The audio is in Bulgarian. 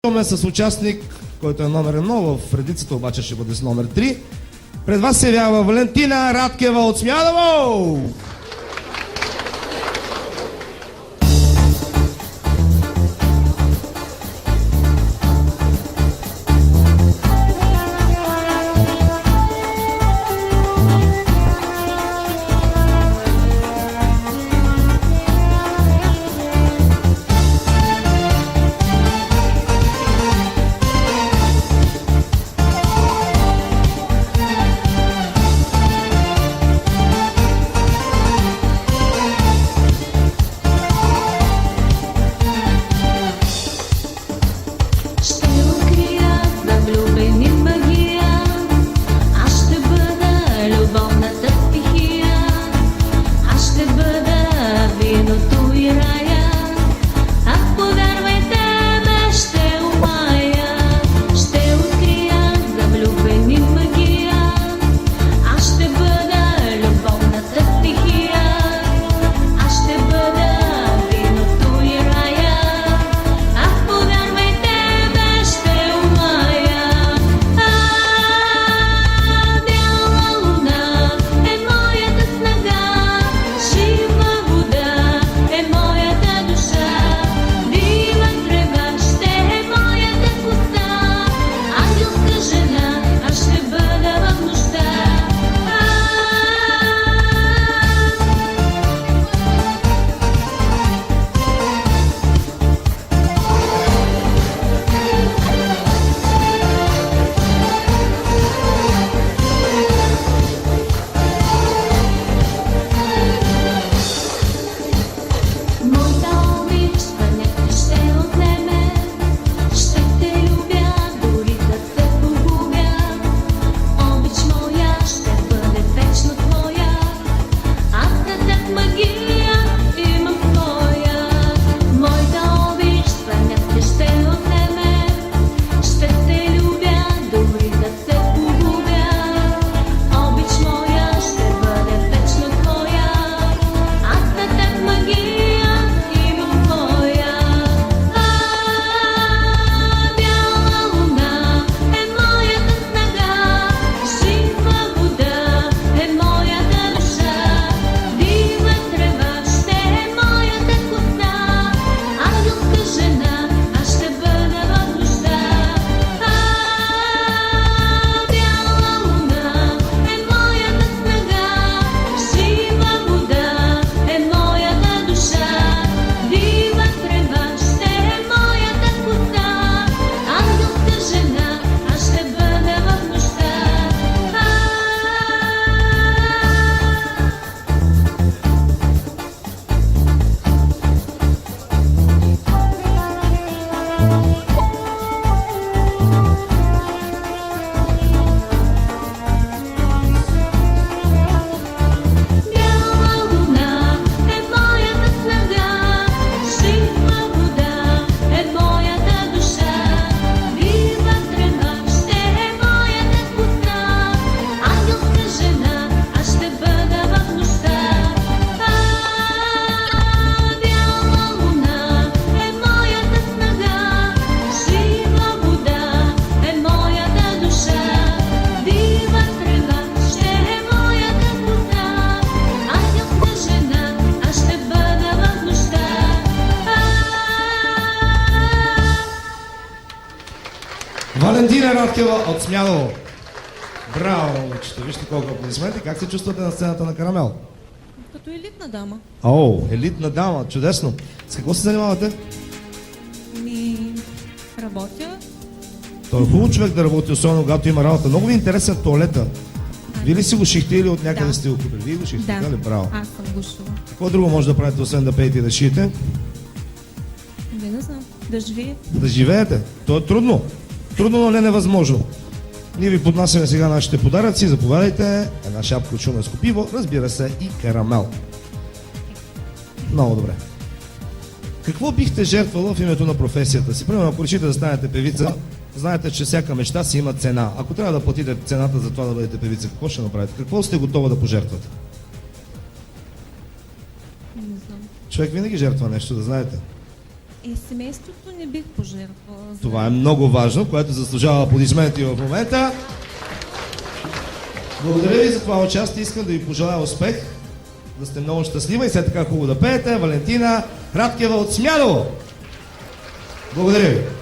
продължаваме с участник, който е номер 1, в редицата обаче ще бъде с номер 3. Пред вас се явява Валентина Радкева от Смядово! Валентина Радкева от Смядово. Браво, момичета. Вижте колко аплодисменти. Как се чувствате на сцената на Карамел? Като елитна дама. О, елитна дама. Чудесно. С какво се занимавате? Работя. Той е хубаво човек да работи, особено когато има работа. Много ви е интересен туалета. Вие ли си го шихте или от някъде сте го купили? Вие го шихте, да. Ли? Браво. Аз съм го шила. Какво друго може да правите, освен да пеете и да шиете? Не знам. Да живее. Да живеете. То е трудно. Трудно, но не невъзможно. Ние ви поднасяме сега нашите подаръци. Заповядайте. Една шапка от шуменско пиво, разбира се, и карамел. Много добре. Какво бихте жертвала в името на професията си? Примерно, ако решите да станете певица, знаете, че всяка мечта си има цена. Ако трябва да платите цената за това да бъдете певица, какво ще направите? Какво сте готова да пожертвате? Не знам. Човек винаги жертва нещо, да знаете. И семейството не бих пожертвала. За... Това е много важно, което заслужава аплодисменти в момента. Благодаря ви за това участие. Искам да ви пожелая успех, да сте много щастлива и все така хубаво да пеете. Валентина Радкева от Смяново. Благодаря ви.